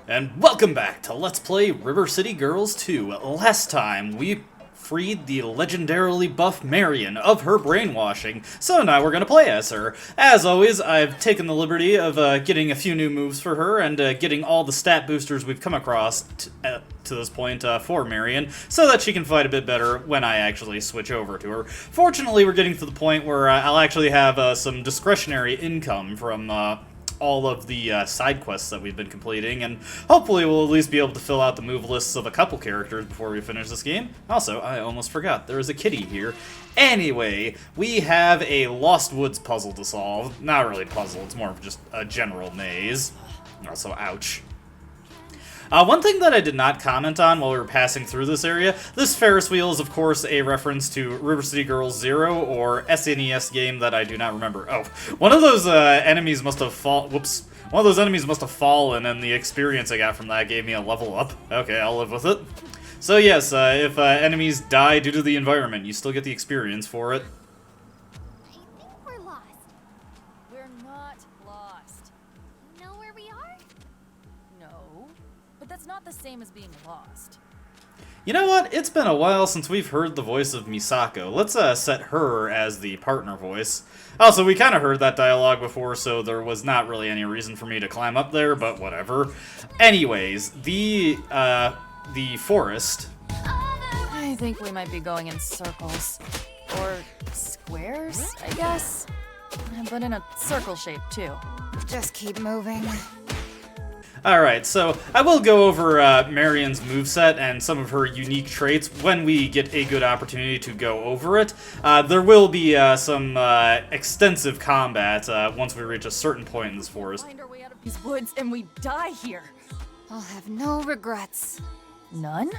And welcome back to Let's Play River City Girls 2. Last time, we freed the legendarily buff Marian of her brainwashing, so now we're gonna play as her. As always, I've taken the liberty of getting a few new moves for her, and getting all the stat boosters we've come across to this point for Marian, so that she can fight a bit better when I actually switch over to her. Fortunately, we're getting to the point where I'll actually have some discretionary income from all of the side quests that we've been completing, and hopefully we'll at least be able to fill out the move lists of a couple characters before we finish this game. Also, I almost forgot, there is a kitty here. Anyway, we have a Lost Woods puzzle to solve. Not really a puzzle, it's more of just a general maze. Also, ouch. One thing that I did not comment on while we were passing through this area, this Ferris Wheel is of course a reference to River City Girls 0, or SNES game that I do not remember. Oh, one of those enemies must have fallen, one of those enemies must have fallen, and the experience I got from that gave me a level up. Okay, I'll live with it. So yes, if enemies die due to the environment, you still get the experience for it. I think we're lost. We're not lost. You know where we are? No. But that's not the same as being lost. You know what? It's been a while since we've heard the voice of Misako. Let's set her as the partner voice. Also, we kind of heard that dialogue before, so there was not really any reason for me to climb up there, but whatever. Anyways, the forest. I think we might be going in circles. Or squares, I guess? But in a circle shape, too. Just keep moving. Alright, so I will go over Marian's moveset and some of her unique traits when we get a good opportunity to go over it. There will be some extensive combat once we reach a certain point in this forest. Find our way out of these woods and we die here. I'll have no regrets. None?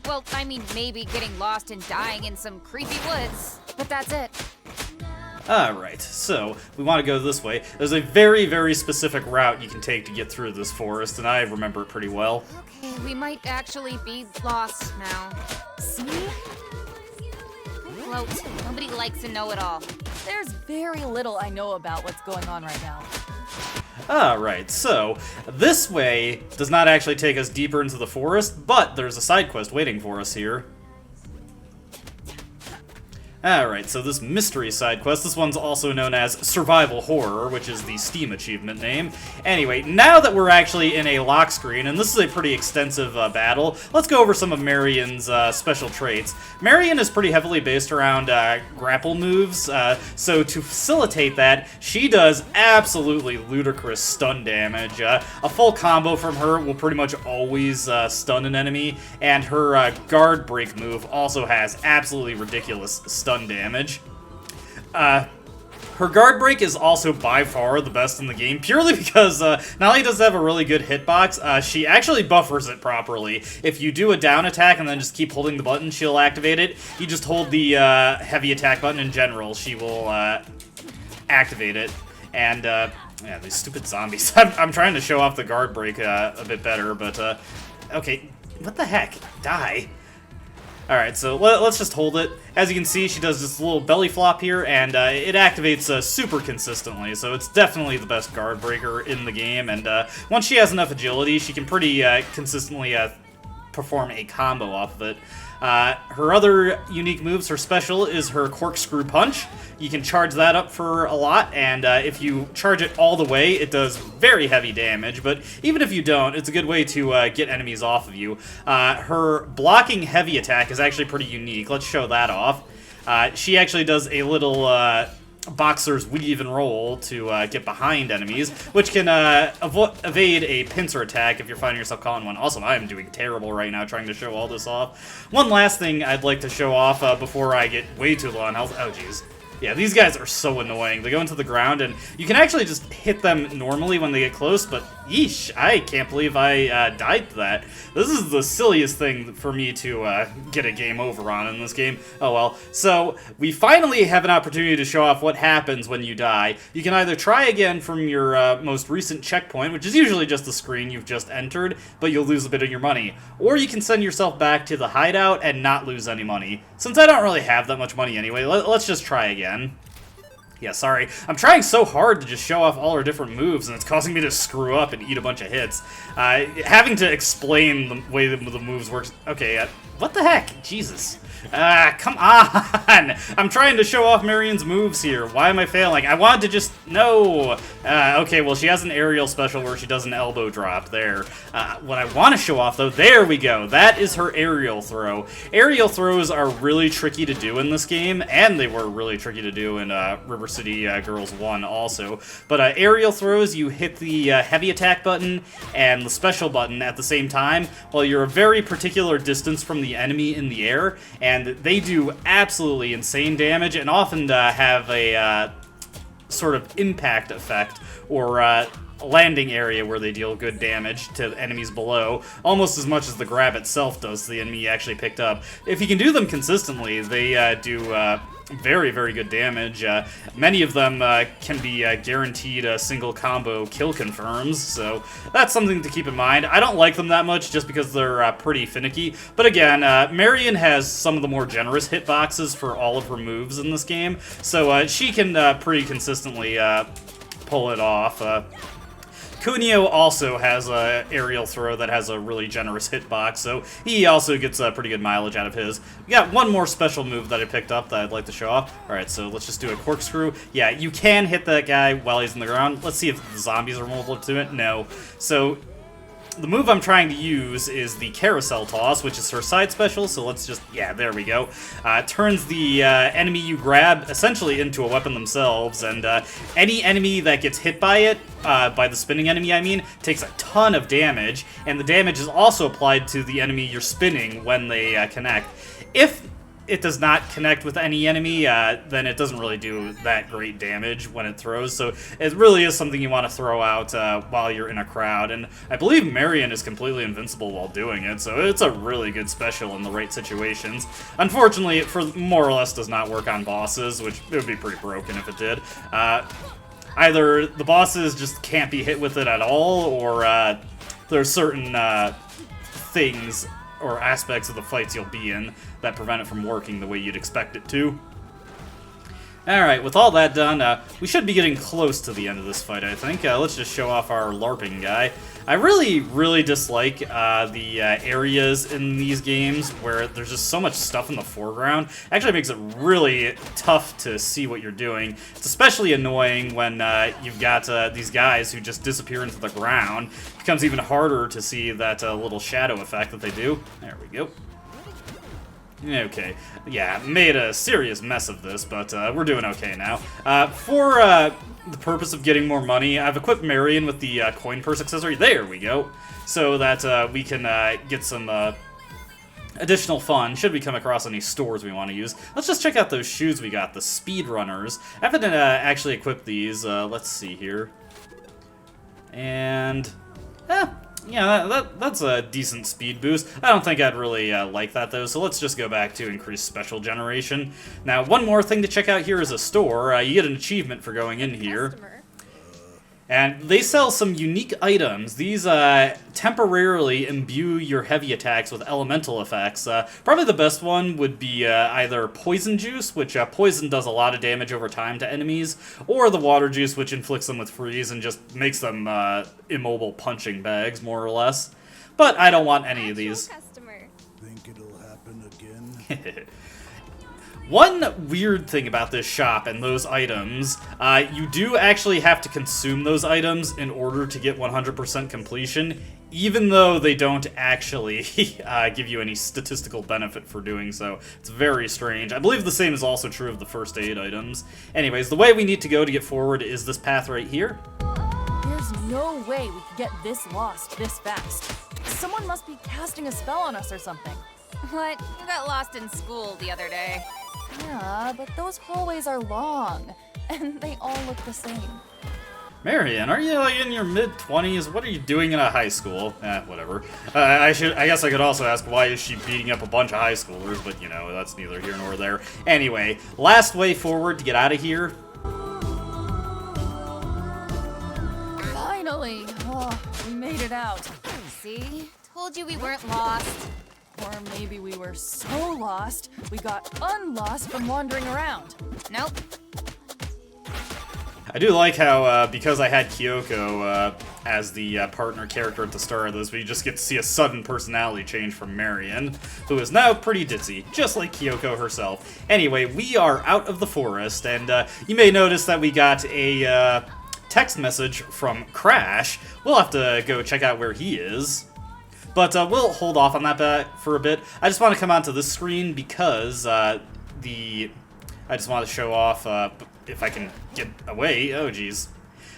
Well, I mean, maybe getting lost and dying in some creepy woods, but that's it. Alright, so we want to go this way. There's a very, very specific route you can take to get through this forest, and I remember it pretty well. Okay, we might actually be lost now. See? Float. Nobody likes to know it all. There's very little I know about what's going on right now. Alright, so this way does not actually take us deeper into the forest, but there's a side quest waiting for us here. Alright, so this mystery side quest, this one's also known as Survival Horror, which is the Steam achievement name. Anyway, now that we're actually in a lock screen, and this is a pretty extensive battle, let's go over some of Marian's special traits. Marian is pretty heavily based around grapple moves, so to facilitate that, she does absolutely ludicrous stun damage. A full combo from her will pretty much always stun an enemy, and her guard break move also has absolutely ridiculous stun damage. Her guard break is also by far the best in the game, purely because not only does it have a really good hitbox, she actually buffers it properly. If you do a down attack and then just keep holding the button, she'll activate it. You just hold the heavy attack button in general, she will activate it. And yeah, these stupid zombies. I'm trying to show off the guard break a bit better, but okay, what the heck? Die. Alright, so let's just hold it. As you can see, she does this little belly flop here, and it activates super consistently, so it's definitely the best guard breaker in the game, and once she has enough agility, she can pretty consistently perform a combo off of it. Her other unique moves, her special, is her corkscrew punch. You can charge that up for a lot, and if you charge it all the way, it does very heavy damage, but even if you don't, it's a good way to get enemies off of you. Her blocking heavy attack is actually pretty unique. Let's show that off. She actually does a little boxer's weave and roll to get behind enemies, which can evade a pincer attack if you're finding yourself calling one. Also, I am doing terrible right now trying to show all this off. One last thing I'd like to show off before I get way too low on health. Oh, jeez. Yeah, these guys are so annoying. They go into the ground, and you can actually just hit them normally when they get close, but yeesh, I can't believe I died to that. This is the silliest thing for me to get a game over on in this game. Oh well. So, we finally have an opportunity to show off what happens when you die. You can either try again from your most recent checkpoint, which is usually just the screen you've just entered, but you'll lose a bit of your money. Or you can send yourself back to the hideout and not lose any money. Since I don't really have that much money anyway, let's just try again. Yeah, sorry. I'm trying so hard to just show off all our different moves, and it's causing me to screw up and eat a bunch of hits. Having to explain the way the moves work. Okay, what the heck? Jesus. Come on! I'm trying to show off Marian's moves here. Why am I failing? I wanted to just... No! Okay, well, she has an aerial special where she does an elbow drop there. What I want to show off, though, there we go. That is her aerial throw. Aerial throws are really tricky to do in this game, and they were really tricky to do in River City Girls 1 also. But aerial throws, you hit the heavy attack button and the special button at the same time, while you're a very particular distance from the enemy in the air, and they do absolutely insane damage and often have a sort of impact effect or landing area where they deal good damage to enemies below, almost as much as the grab itself does to the enemy you actually picked up. If you can do them consistently, they do very, very good damage. Many of them can be guaranteed single combo kill confirms, so that's something to keep in mind. I don't like them that much just because they're pretty finicky, but again, Marian has some of the more generous hitboxes for all of her moves in this game, so she can pretty consistently pull it off. Kunio also has a aerial throw that has a really generous hitbox, so he also gets a pretty good mileage out of his. We got one more special move that I picked up that I'd like to show off. Alright, so let's just do a corkscrew. Yeah, you can hit that guy while he's in the ground. Let's see if the zombies are vulnerable to it. No. So the move I'm trying to use is the carousel toss, which is her side special, so let's just, yeah, there we go. Turns the enemy you grab essentially into a weapon themselves, and any enemy that gets hit by it, by the spinning enemy I mean, takes a ton of damage, and the damage is also applied to the enemy you're spinning when they connect. If it does not connect with any enemy, then it doesn't really do that great damage when it throws, so it really is something you want to throw out while you're in a crowd, and I believe Marian is completely invincible while doing it, so it's a really good special in the right situations. Unfortunately, it more or less does not work on bosses, which it would be pretty broken if it did. Either the bosses just can't be hit with it at all, or there are certain things or aspects of the fights you'll be in that prevent it from working the way you'd expect it to. Alright, with all that done, we should be getting close to the end of this fight, I think. Let's just show off our LARPing guy. I really dislike the areas in these games where there's just so much stuff in the foreground. Actually makes it really tough to see what you're doing. It's especially annoying when you've got these guys who just disappear into the ground. It becomes even harder to see that little shadow effect that they do. There we go. Okay, yeah, made a serious mess of this, but we're doing okay now. For the purpose of getting more money, I've equipped Marian with the coin purse accessory. There we go. So that we can get some additional fun should we come across any stores we want to use. Let's just check out those shoes we got, the speedrunners. I haven't actually equipped these. Let's see here. And yeah, that's a decent speed boost. I don't think I'd really like that, though, so let's just go back to increased special generation. Now, one more thing to check out here is a store. You get an achievement for going in here. And they sell some unique items. These temporarily imbue your heavy attacks with elemental effects. Probably the best one would be either poison juice, which poison does a lot of damage over time to enemies, or the water juice, which inflicts them with freeze and just makes them immobile punching bags, more or less. But I don't want any of these. Think it'll happen again? One weird thing about this shop and those items, you do actually have to consume those items in order to get 100% completion, even though they don't actually give you any statistical benefit for doing so. It's very strange. I believe the same is also true of the first aid items. Anyways, the way we need to go to get forward is this path right here. There's no way we could get this lost this fast. Someone must be casting a spell on us or something. What? You got lost in school the other day. Yeah, but those hallways are long, and they all look the same. Marian, are you like in your mid-20s? What are you doing in a high school? Whatever. I guess I could also ask why is she beating up a bunch of high schoolers, but you know, that's neither here nor there. Anyway, last way forward to get out of here. Finally! Oh, we made it out. See? Told you we weren't lost. Or maybe we were so lost, we got unlost from wandering around. Nope. I do like how, because I had Kyoko as the partner character at the start of this, we just get to see a sudden personality change from Marian, who is now pretty ditzy, just like Kyoko herself. Anyway, we are out of the forest, and you may notice that we got a text message from Crash. We'll have to go check out where he is. But we'll hold off on that for a bit. I just want to come onto this screen because I just want to show off, if I can get away. Oh, geez.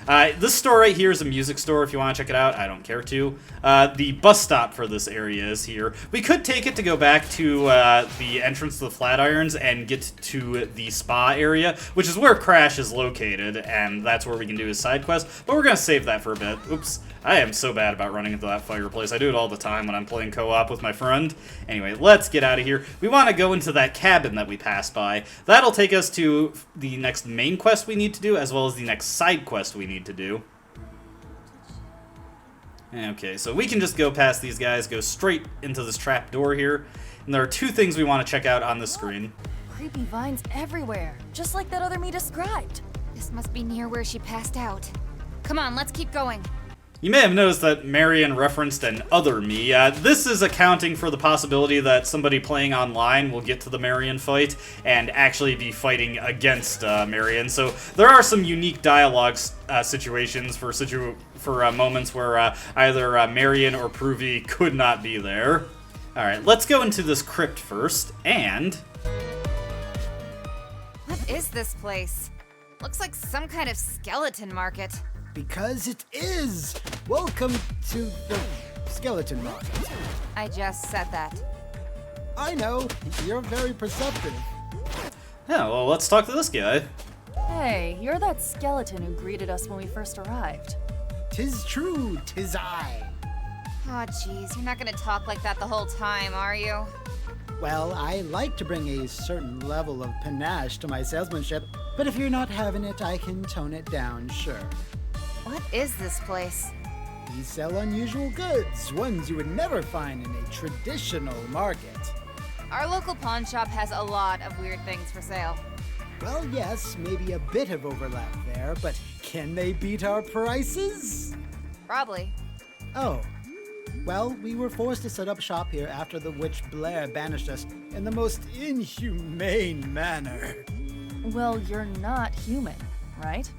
This store right here is a music store if you want to check it out. I don't care to. The bus stop for this area is here. We could take it to go back to the entrance to the Flatirons and get to the spa area, which is where Crash is located, and that's where we can do his side quest. But we're going to save that for a bit. Oops. I am so bad about running into that fireplace. I do it all the time when I'm playing co-op with my friend. Anyway, let's get out of here. We want to go into that cabin that we passed by. That'll take us to the next main quest we need to do, as well as the next side quest we need to do. Okay, so we can just go past these guys, go straight into this trap door here. And there are two things we want to check out on the screen. Creepy vines everywhere, just like that other me described. This must be near where she passed out. Come on, let's keep going. You may have noticed that Marian referenced an other me. This is accounting for the possibility that somebody playing online will get to the Marian fight and actually be fighting against Marian. So there are some unique dialogue situations for moments where either Marian or Pruvy could not be there. Alright, let's go into this crypt first, and... What is this place? Looks like some kind of skeleton market. Because it is! Welcome to the skeleton market. I just said that. I know, you're very perceptive. Yeah, well, let's talk to this guy. Hey, you're that skeleton who greeted us when we first arrived. 'Tis true, 'tis I. Oh, jeez, you're not gonna talk like that the whole time, are you? Well, I like to bring a certain level of panache to my salesmanship, but if you're not having it, I can tone it down, sure. What is this place? We sell unusual goods, ones you would never find in a traditional market. Our local pawn shop has a lot of weird things for sale. Well, yes, maybe a bit of overlap there, but can they beat our prices? Probably. Oh. Well, we were forced to set up shop here after the witch Blair banished us in the most inhumane manner. Well, you're not human, right?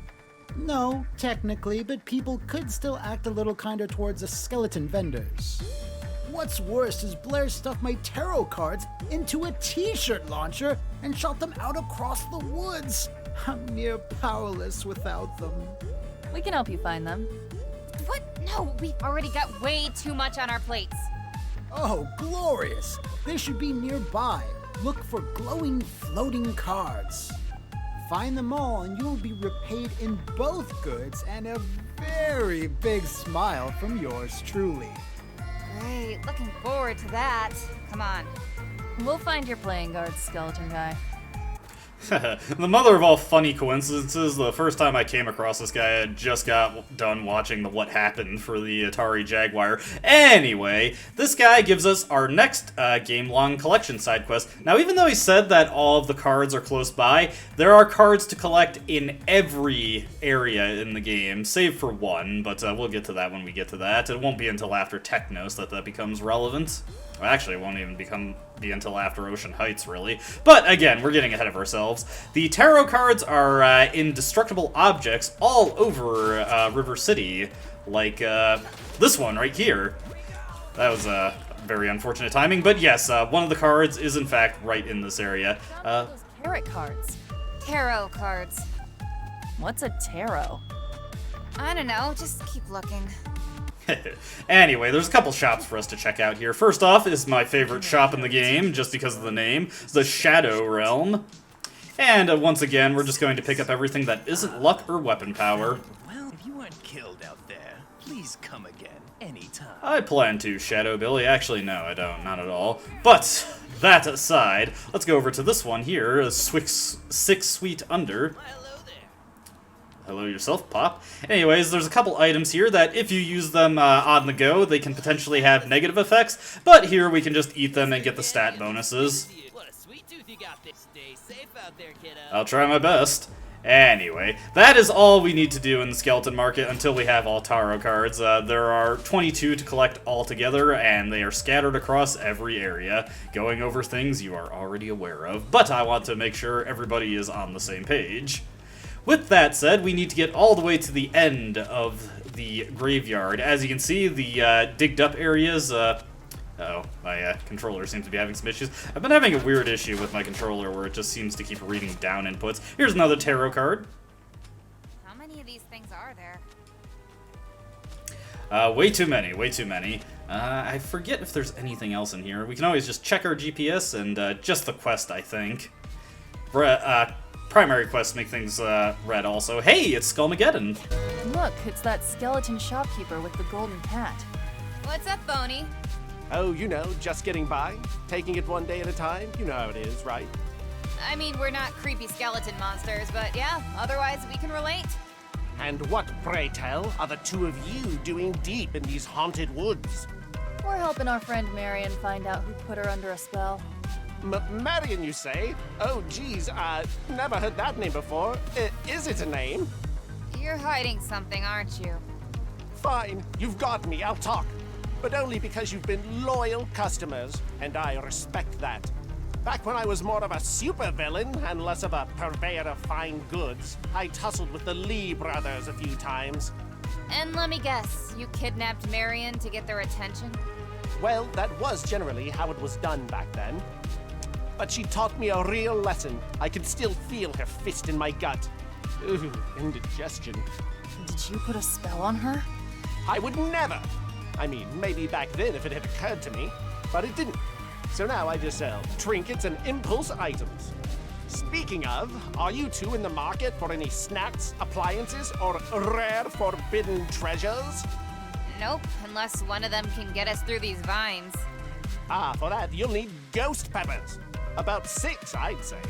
No, technically, but people could still act a little kinder towards the skeleton vendors. What's worse is Blair stuffed my tarot cards into a t-shirt launcher and shot them out across the woods. I'm near powerless without them. We can help you find them. What? No, we've already got way too much on our plates. Oh, glorious! They should be nearby. Look for glowing, floating cards. Find them all and you'll be repaid in both goods and a very big smile from yours truly. Great, looking forward to that. Come on. We'll find your playing cards, skeleton guy. The mother of all funny coincidences, the first time I came across this guy, I had just got done watching the What Happened for the Atari Jaguar. Anyway, this guy gives us our next game-long collection side quest. Now, even though he said that all of the cards are close by, there are cards to collect in every area in the game, save for one, but we'll get to that when we get to that. It won't be until after Technos that becomes relevant. Well, actually, it won't even be until after Ocean Heights, really. But, again, we're getting ahead of ourselves. The tarot cards are indestructible objects all over River City, like this one right here. That was very unfortunate timing, but yes, one of the cards is, in fact, right in this area. Those tarot cards. Tarot cards. What's a tarot? I don't know, just keep looking. Anyway, there's a couple shops for us to check out here. First off is my favorite shop in the game, just because of the name, the Shadow Realm. And once again, we're just going to pick up everything that isn't luck or weapon power. Well, if you weren't killed out there, please come again anytime. I plan to, Shadow Billy. Actually, no, I don't. Not at all. But, that aside, let's go over to this one here, Six Sweet Under. Hello yourself, Pop. Anyways, there's a couple items here that if you use them on the go, they can potentially have negative effects, but here we can just eat them and get the stat bonuses. What a sweet tooth you got there. Stay safe out there, kiddo. I'll try my best. Anyway, that is all we need to do in the skeleton market until we have all tarot cards. There are 22 to collect altogether, and they are scattered across every area, going over things you are already aware of, but I want to make sure everybody is on the same page. With that said, we need to get all the way to the end of the graveyard. As you can see, the digged up areas, uh-oh, my controller seems to be having some issues. I've been having a weird issue with my controller where it just seems to keep reading down inputs. Here's another tarot card. How many of these things are there? Way too many, way too many. I forget if there's anything else in here. We can always just check our GPS and just the quest, I think. Primary quests make things red also. Hey, it's Skullmageddon! Look, it's that skeleton shopkeeper with the golden cat. What's up, Boney? Oh, you know, just getting by. Taking it one day at a time. You know how it is, right? I mean, we're not creepy skeleton monsters, but yeah, otherwise we can relate. And what, pray tell, are the two of you doing deep in these haunted woods? We're helping our friend Marian find out who put her under a spell. Marian, you say? Oh, geez, never heard that name before. Is it a name? You're hiding something, aren't you? Fine, you've got me, I'll talk. But only because you've been loyal customers, and I respect that. Back when I was more of a supervillain and less of a purveyor of fine goods, I tussled with the Lee brothers a few times. And let me guess, you kidnapped Marian to get their attention? Well, that was generally how it was done back then. But she taught me a real lesson. I could still feel her fist in my gut. Ooh, indigestion. Did you put a spell on her? I would never! I mean, maybe back then if it had occurred to me, but it didn't. So now I just sell trinkets and impulse items. Speaking of, are you two in the market for any snacks, appliances, or rare forbidden treasures? Nope, unless one of them can get us through these vines. Ah, for that you'll need ghost peppers. About 6, I'd say.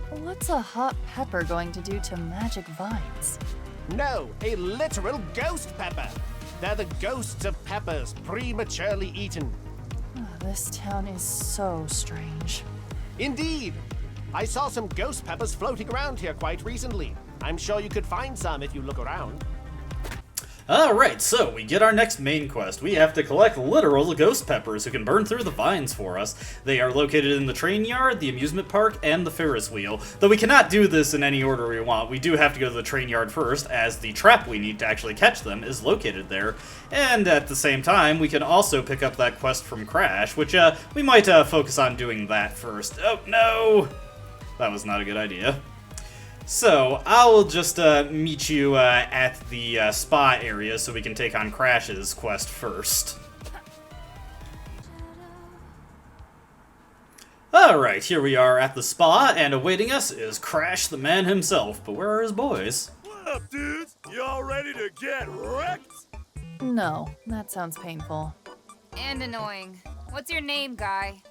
What's a hot pepper going to do to magic vines? No, a literal ghost pepper. They're the ghosts of peppers prematurely eaten. This town is so strange. Indeed. I saw some ghost peppers floating around here quite recently. I'm sure you could find some if you look around. Alright, so we get our next main quest. We have to collect literal ghost peppers who can burn through the vines for us. They are located in the Trainyard, the amusement park, and the Ferris Wheel. Though we cannot do this in any order we want, we do have to go to the Trainyard first, as the trap we need to actually catch them is located there. And at the same time, we can also pick up that quest from Crash, which we might focus on doing that first. Oh, no! That was not a good idea. So, I will just meet you at the spa area so we can take on Crash's quest first. Alright, here we are at the spa, and awaiting us is Crash the man himself. But where are his boys? What up, dudes? Y'all ready to get wrecked? No, that sounds painful. And annoying. What's your name, guy?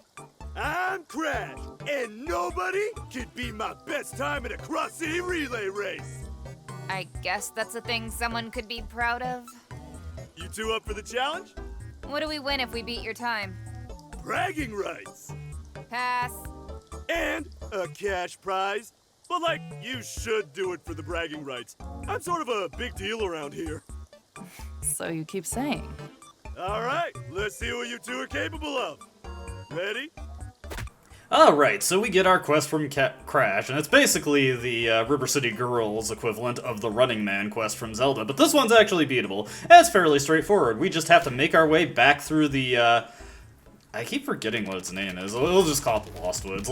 I'm Crash, and nobody can beat my best time in a cross-city relay race. I guess that's a thing someone could be proud of. You two up for the challenge? What do we win if we beat your time? Bragging rights. Pass. And a cash prize. But like, you should do it for the bragging rights. I'm sort of a big deal around here. So you keep saying. All right, let's see what you two are capable of. Ready? Alright, so we get our quest from Crash, and it's basically the River City Girls equivalent of the Running Man quest from Zelda, but this one's actually beatable. It's fairly straightforward. We just have to make our way back through the, I keep forgetting what its name is. We'll just call it the Lost Woods.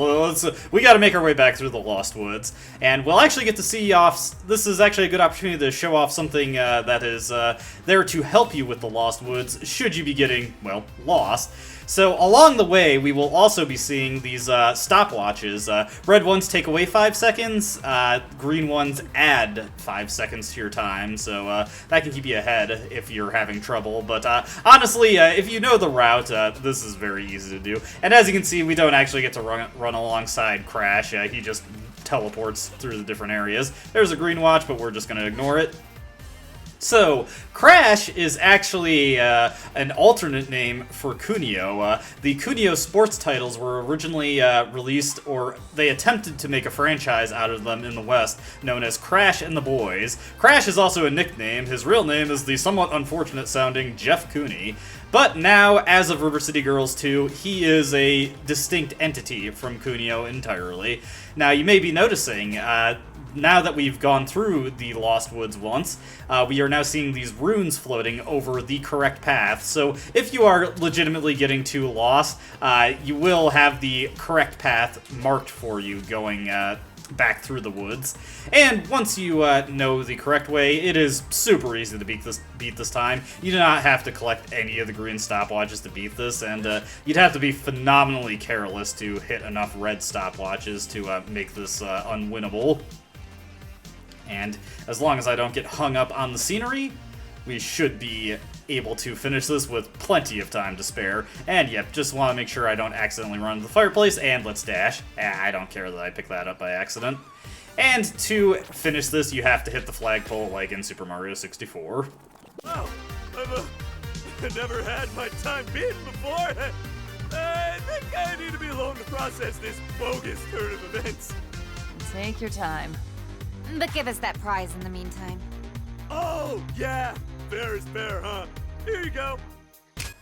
We gotta make our way back through the Lost Woods, and we'll actually get to see off. This is actually a good opportunity to show off something that is there to help you with the Lost Woods, should you be getting, well, lost. So along the way, we will also be seeing these stopwatches. Red ones take away 5 seconds, green ones add 5 seconds to your time, so that can keep you ahead if you're having trouble. But honestly, if you know the route, this is very easy to do. And as you can see, we don't actually get to run alongside Crash. He just teleports through the different areas. There's a green watch, but we're just going to ignore it. So, Crash is actually an alternate name for Kunio. The Kunio sports titles were originally released, or they attempted to make a franchise out of them in the West, known as Crash and the Boys. Crash is also a nickname. His real name is the somewhat unfortunate-sounding Jeff Cooney. But now, as of River City Girls 2, he is a distinct entity from Kunio entirely. Now, you may be noticing, now that we've gone through the Lost Woods once, we are now seeing these runes floating over the correct path. So if you are legitimately getting too lost, you will have the correct path marked for you going back through the woods. And once you know the correct way, it is super easy to beat this time. You do not have to collect any of the green stopwatches to beat this, and you'd have to be phenomenally careless to hit enough red stopwatches to make this unwinnable. And as long as I don't get hung up on the scenery, we should be able to finish this with plenty of time to spare. And yep, just want to make sure I don't accidentally run into the fireplace, and let's dash. I don't care that I picked that up by accident. And to finish this, you have to hit the flagpole like in Super Mario 64. Oh, I've never had my time beaten before. I think I need to be alone to process this bogus turn of events. Take your time. But give us that prize in the meantime. Oh, yeah. Fair is fair, huh? Here you go.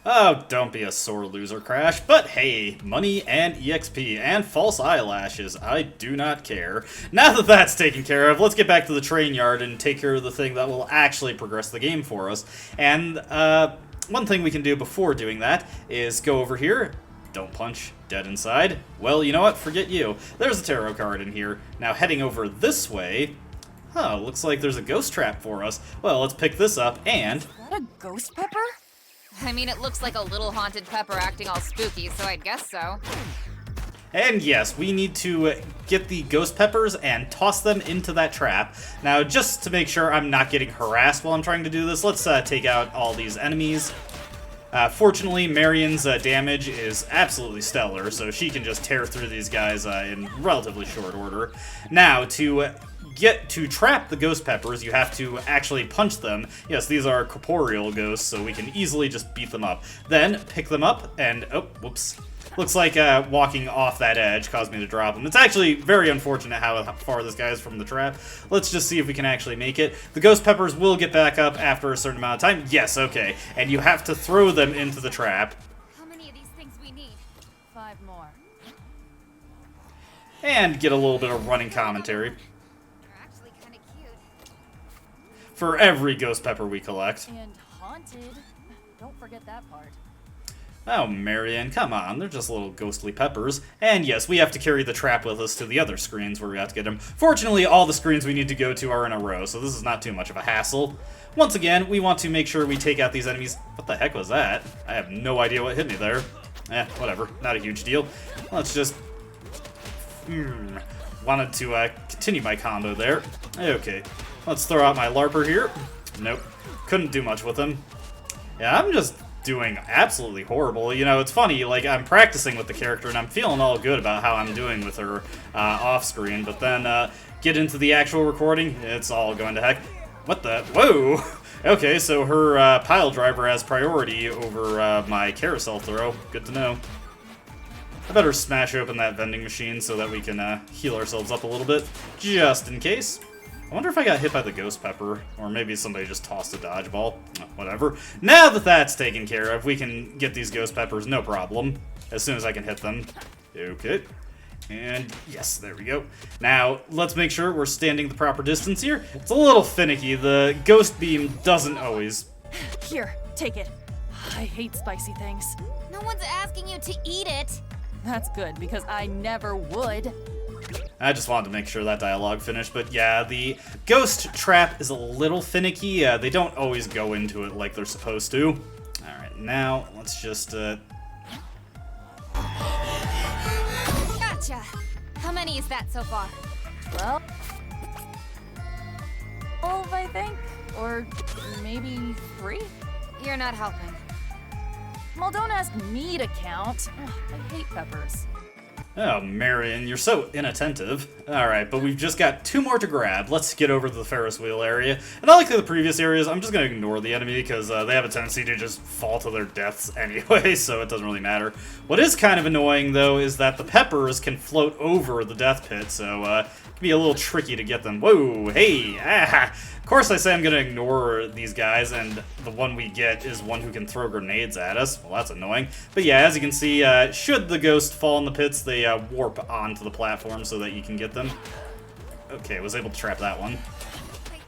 Oh, don't be a sore loser, Crash. But hey, money and EXP and false eyelashes, I do not care. Now that that's taken care of, let's get back to the Trainyard and take care of the thing that will actually progress the game for us. And one thing we can do before doing that is go over here. Don't punch. Dead inside. Well, you know what? Forget you. There's a tarot card in here. Now, heading over this way... Huh, looks like there's a ghost trap for us. Well, let's pick this up, and... Is that a ghost pepper? I mean, it looks like a little haunted pepper acting all spooky, so I'd guess so. And yes, we need to get the ghost peppers and toss them into that trap. Now, just to make sure I'm not getting harassed while I'm trying to do this, let's take out all these enemies. Fortunately, Marian's damage is absolutely stellar, so she can just tear through these guys in relatively short order. Now, to get to trap the ghost peppers, you have to actually punch them. Yes, these are corporeal ghosts, so we can easily just beat them up. Then, pick them up, and oh, whoops. Looks like walking off that edge caused me to drop him. It's actually very unfortunate how far this guy is from the trap. Let's just see if we can actually make it. The ghost peppers will get back up after a certain amount of time. Yes, okay. And you have to throw them into the trap. How many of these things we need? 5 more. And get a little bit of running commentary They're actually kind of cute. for every ghost pepper we collect. And haunted. Don't forget that part. Oh, Marian, come on, they're just little ghostly peppers. And yes, we have to carry the trap with us to the other screens where we have to get them. Fortunately, all the screens we need to go to are in a row, so this is not too much of a hassle. Once again, we want to make sure we take out these enemies. What the heck was that? I have no idea what hit me there. Whatever, not a huge deal. Let's just... Wanted to continue my combo there. Okay, let's throw out my LARPer here. Nope, couldn't do much with him. Yeah, I'm just doing absolutely horrible. You know, it's funny, like, I'm practicing with the character and I'm feeling all good about how I'm doing with her off-screen, but then get into the actual recording, it's all going to heck. What the? Whoa! Okay, so her pile driver has priority over my carousel throw. Good to know. I better smash open that vending machine so that we can heal ourselves up a little bit, just in case. I wonder if I got hit by the ghost pepper, or maybe somebody just tossed a dodgeball. Whatever. Now that that's taken care of, we can get these ghost peppers, no problem, as soon as I can hit them. Okay. And yes, there we go. Now, let's make sure we're standing the proper distance here. It's a little finicky. The ghost beam doesn't always... Here, take it. I hate spicy things. No one's asking you to eat it. That's good, because I never would. I just wanted to make sure that dialogue finished, but yeah, the ghost trap is a little finicky. They don't always go into it like they're supposed to. Alright, now let's just... Gotcha. How many is that so far? Well, 12, I think, or maybe 3? You're not helping. Well, don't ask me to count. Ugh, I hate peppers. Oh, Marian, you're so inattentive. Alright, but we've just got 2 more to grab. Let's get over to the Ferris Wheel area. And unlike the previous areas, I'm just going to ignore the enemy because they have a tendency to just fall to their deaths anyway, so it doesn't really matter. What is kind of annoying, though, is that the peppers can float over the death pit, so it can be a little tricky to get them. Whoa, hey, ah! Of course I say I'm going to ignore these guys, and the one we get is one who can throw grenades at us. Well, that's annoying. But yeah, as you can see, should the ghost fall in the pits, they warp onto the platform so that you can get them. Okay, was able to trap that one. I think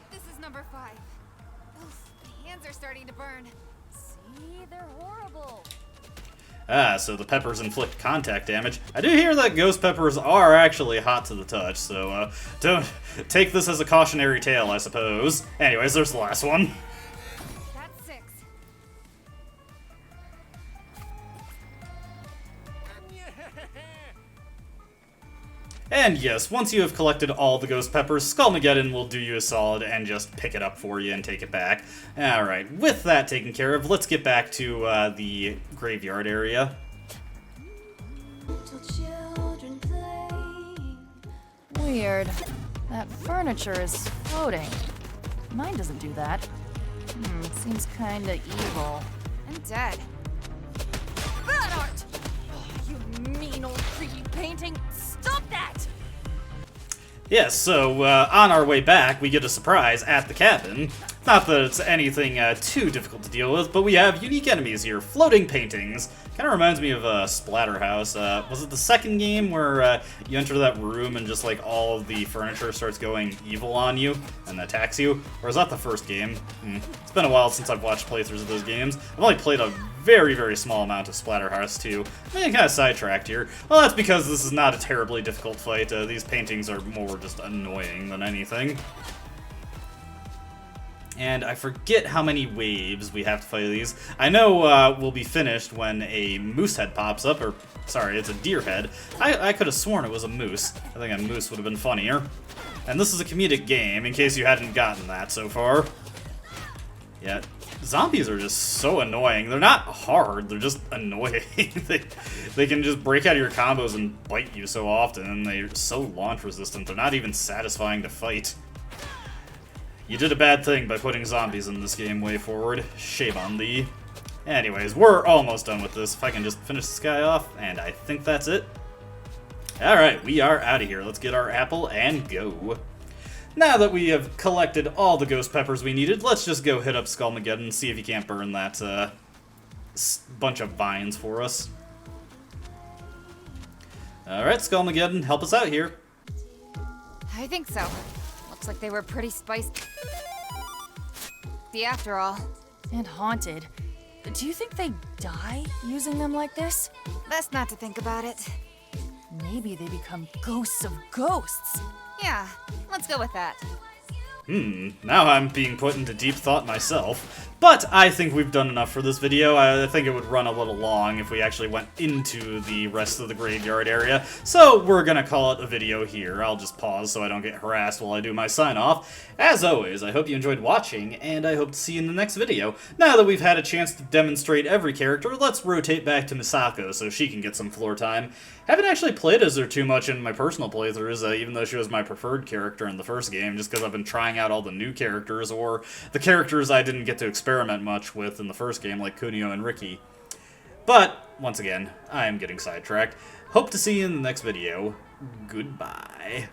this is number 5. Oof, my hands are starting to burn. See, they're horrible. Ah, so the peppers inflict contact damage. I do hear that ghost peppers are actually hot to the touch, so don't take this as a cautionary tale, I suppose. Anyways, there's the last one. That's 6. And yes, once you have collected all the ghost peppers, Skullmageddon will do you a solid and just pick it up for you and take it back. Alright, with that taken care of, let's get back to the graveyard area. Weird. That furniture is floating. Mine doesn't do that. Seems kinda evil. And dead. That art! You mean old creepy painting! Stop that! Yes, so on our way back, we get a surprise at the cabin. Not that it's anything too difficult to deal with, but we have unique enemies here, floating paintings. Kind of reminds me of Splatterhouse. Was it the second game where you enter that room and just like all of the furniture starts going evil on you and attacks you? Or is that the first game? It's been a while since I've watched playthroughs of those games. I've only played a very, very small amount of Splatterhouse 2. I'm getting kind of sidetracked here. Well, that's because this is not a terribly difficult fight. These paintings are more just annoying than anything. And I forget how many waves we have to fight these. I know we'll be finished when a moose head pops up, or sorry, it's a deer head. I could have sworn it was a moose. I think a moose would have been funnier. And this is a comedic game, in case you hadn't gotten that so far. Yeah, zombies are just so annoying. They're not hard, they're just annoying. they can just break out of your combos and bite you so often, and they're so launch resistant. They're not even satisfying to fight. You did a bad thing by putting zombies in this game way forward. Shame on thee. Anyways, we're almost done with this. If I can just finish this guy off, and I think that's it. Alright, we are out of here. Let's get our apple and go. Now that we have collected all the ghost peppers we needed, let's just go hit up Skullmageddon and see if he can't burn that bunch of vines for us. Alright, Skullmageddon, help us out here. I think so. Looks like they were pretty spicy after all. And haunted. Do you think they die using them like this? Best not to think about it. Maybe they become ghosts of ghosts. Yeah, let's go with that. Now I'm being put into deep thought myself. But I think we've done enough for this video. I think it would run a little long if we actually went into the rest of the graveyard area. So we're gonna call it a video here. I'll just pause so I don't get harassed while I do my sign off. As always, I hope you enjoyed watching, and I hope to see you in the next video. Now that we've had a chance to demonstrate every character, let's rotate back to Misako so she can get some floor time. Haven't actually played as her too much in my personal playthroughs, even though she was my preferred character in the first game, just because I've been trying out all the new characters, or the characters I didn't get to experiment much with in the first game, like Kunio and Ricky. But, once again, I am getting sidetracked. Hope to see you in the next video. Goodbye.